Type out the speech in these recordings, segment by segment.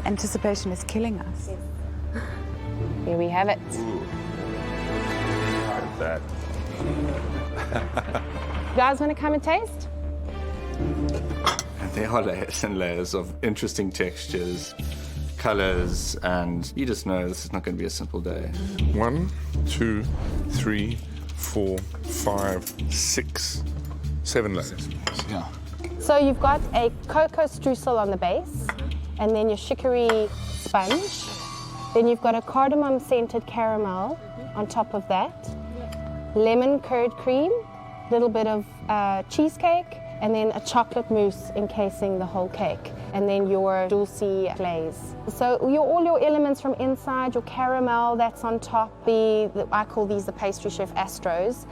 Anticipation is killing us. Here we have it. Look at that. You guys want to come and taste? And there are layers and layers of interesting textures, colors, and you just know this is not going to be a simple day. 1, 2, 3, 4, 5, 6, 7 layers. Yeah. So you've got a cocoa streusel on the base, and then your chicory sponge. Then you've got a cardamom-scented caramel on top of that, lemon curd cream, a little bit of cheesecake, and then a chocolate mousse encasing the whole cake, and then your dulce glaze. So all your elements from inside, your caramel that's on top, I call these the pastry chef Astros.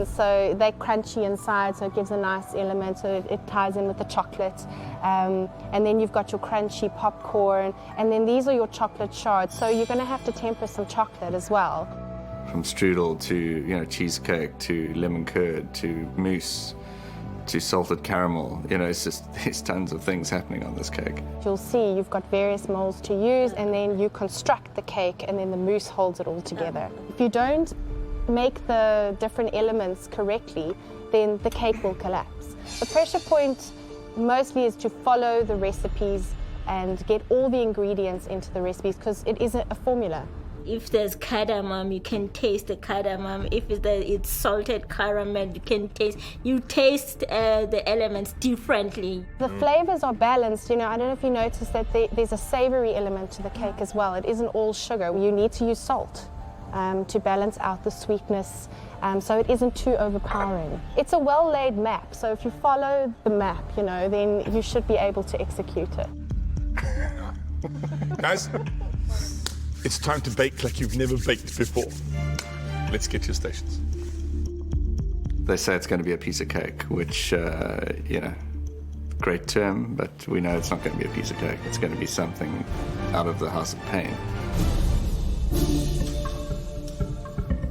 So they're crunchy inside, so it gives a nice element, so it ties in with the chocolate. And then you've got your crunchy popcorn, and then these are your chocolate shards, so you're going to have to temper some chocolate as well. From strudel to cheesecake to lemon curd to mousse to salted caramel, it's just there's tons of things happening on this cake. You'll see you've got various molds to use, and then you construct the cake, and then the mousse holds it all together. If you don't make the different elements correctly, then the cake will collapse. The pressure point mostly is to follow the recipes and get all the ingredients into the recipes, because it is a formula. If there's cardamom, you can taste the cardamom. If it's salted caramel, you taste the elements differently. The flavors are balanced. I don't know if you noticed that there's a savory element to the cake as well. It isn't all sugar. You need to use salt to balance out the sweetness, so it isn't too overpowering. It's a well-laid map, so if you follow the map, then you should be able to execute it. Guys, it's time to bake like you've never baked before. Let's get your stations. They say it's going to be a piece of cake, which, great term, but we know it's not going to be a piece of cake. It's going to be something out of the house of pain.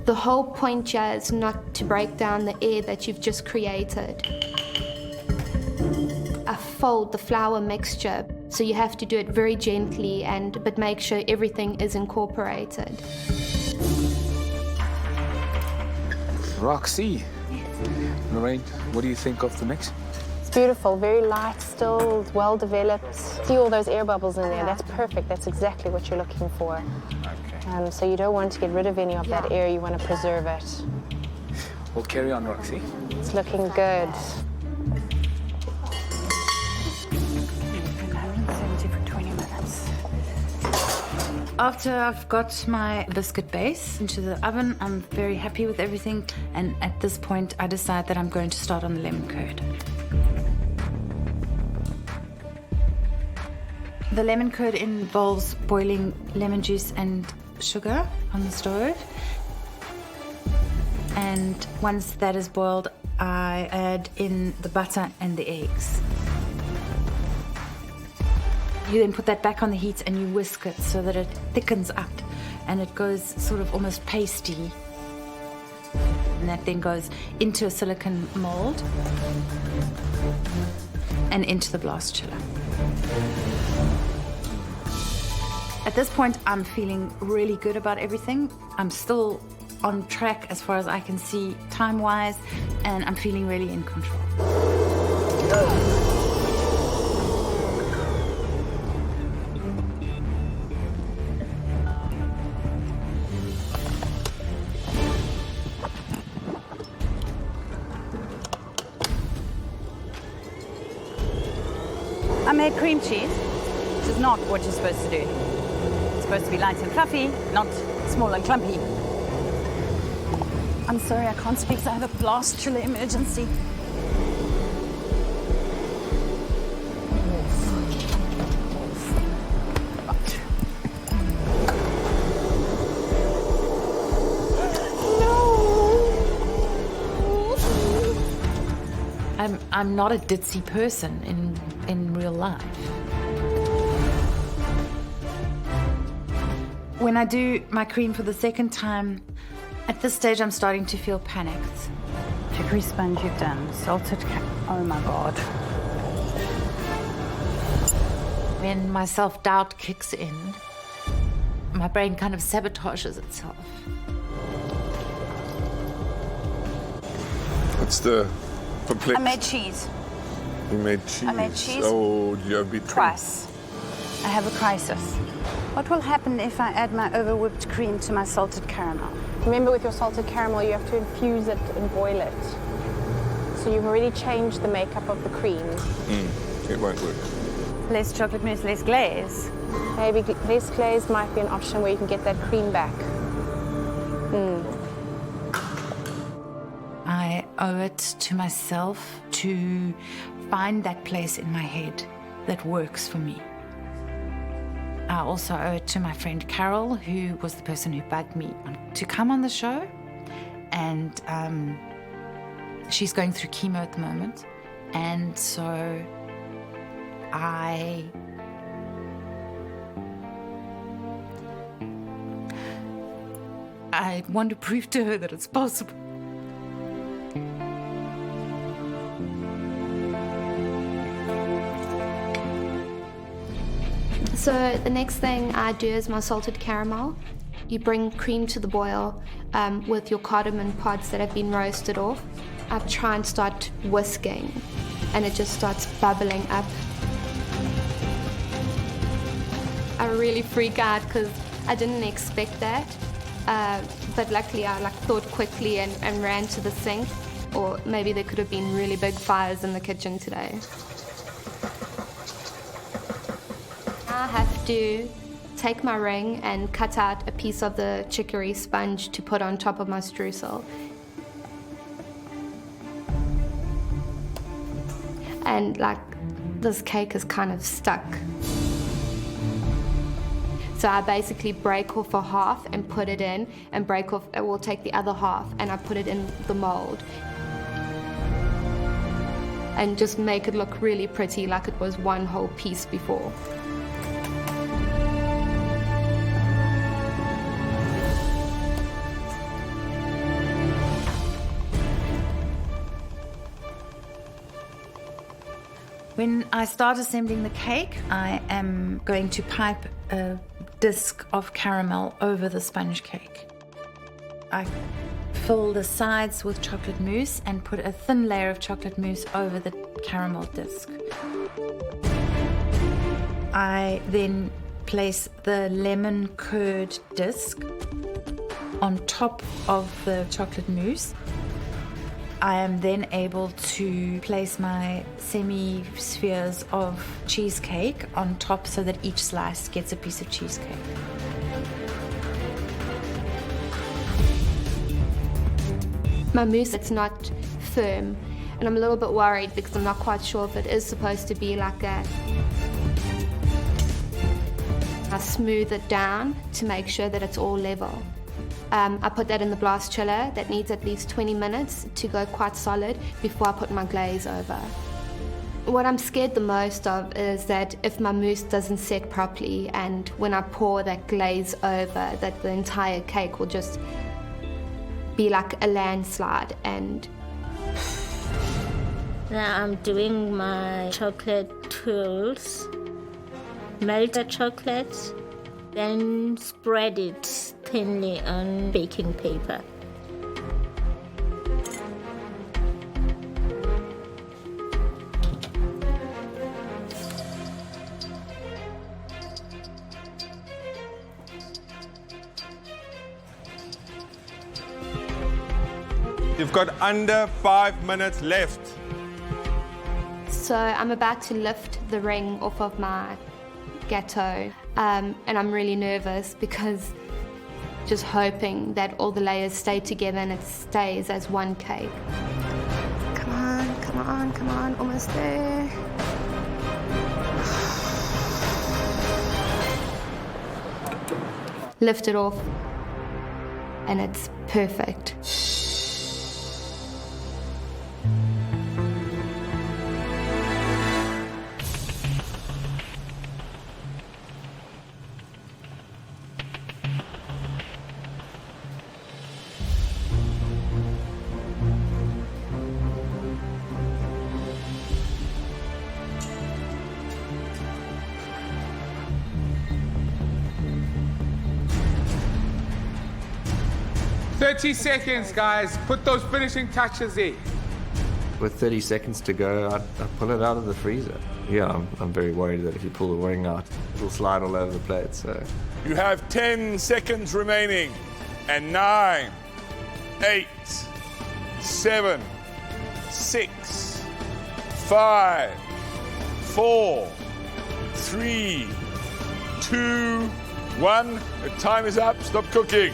The whole point here is not to break down the air that you've just created. I fold the flour mixture, so you have to do it very gently, but make sure everything is incorporated. Roxy. Lorraine, what do you think of the mix? It's beautiful, very light, still well developed. See all those air bubbles in there? That's perfect. That's exactly what you're looking for. Okay. So you don't want to get rid of any of that air. You want to preserve it. Well, carry on, Roxy. It's looking good. 170 for 20 minutes. After I've got my biscuit base into the oven, I'm very happy with everything. And at this point, I decide that I'm going to start on the lemon curd. The lemon curd involves boiling lemon juice and sugar on the stove. And once that is boiled, I add in the butter and the eggs. You then put that back on the heat and you whisk it so that it thickens up and it goes sort of almost pasty. And that then goes into a silicone mold and into the blast chiller. At this point, I'm feeling really good about everything. I'm still on track as far as I can see time-wise, and I'm feeling really in control. I made cream cheese, which is not what you're supposed to do. It's supposed to be light and fluffy, not small and clumpy. I'm sorry, I can't speak, so I have a blast chiller emergency. I'm not a ditzy person in real life. When I do my cream for the second time, at this stage I'm starting to feel panicked. Chicory sponge you've done, salted oh my God. When my self-doubt kicks in, my brain kind of sabotages itself. What's the perplex? I made cheese. You made cheese. I made cheese. Oh, you have been Price. I have a crisis. What will happen if I add my over-whipped cream to my salted caramel? Remember, with your salted caramel, you have to infuse it and boil it. So you've already changed the makeup of the cream. It won't work. Less chocolate mousse, less glaze. Maybe less glaze might be an option where you can get that cream back. I owe it to myself to find that place in my head that works for me. I also owe it to my friend Carol, who was the person who bugged me to come on the show. And she's going through chemo at the moment. And so I want to prove to her that it's possible. So the next thing I do is my salted caramel. You bring cream to the boil with your cardamom pods that have been roasted off. I try and start whisking, and it just starts bubbling up. I really freak out because I didn't expect that, but luckily I thought quickly and ran to the sink, or maybe there could have been really big fires in the kitchen today. I have to take my ring and cut out a piece of the chicory sponge to put on top of my streusel. And this cake is kind of stuck. So I basically break off a half and put it in, and we'll take the other half and I put it in the mold. And just make it look really pretty, like it was one whole piece before. When I start assembling the cake, I am going to pipe a disc of caramel over the sponge cake. I fill the sides with chocolate mousse and put a thin layer of chocolate mousse over the caramel disc. I then place the lemon curd disc on top of the chocolate mousse. I am then able to place my semi-spheres of cheesecake on top so that each slice gets a piece of cheesecake. My mousse, it's not firm, and I'm a little bit worried because I'm not quite sure if it is supposed to be like that. I smooth it down to make sure that it's all level. I put that in the blast chiller. That needs at least 20 minutes to go quite solid before I put my glaze over. What I'm scared the most of is that if my mousse doesn't set properly and when I pour that glaze over, that the entire cake will just be like a landslide. And now I'm doing my chocolate twirls. Melt the chocolate, then spread it thinly on baking paper. You've got under 5 minutes left. so I'm about to lift the ring off of my gâteau, and I'm really nervous because just hoping that all the layers stay together and it stays as one cake. Come on, come on, come on, almost there. Lift it off, and it's perfect. 30 seconds, guys. Put those finishing touches in. With 30 seconds to go, I'd pull it out of the freezer. Yeah, I'm very worried that if you pull the wing out, it'll slide all over the plate, so. You have 10 seconds remaining. And 9, 8, 7, 6, 5, 4, 3, 2, 1. The time is up. Stop cooking.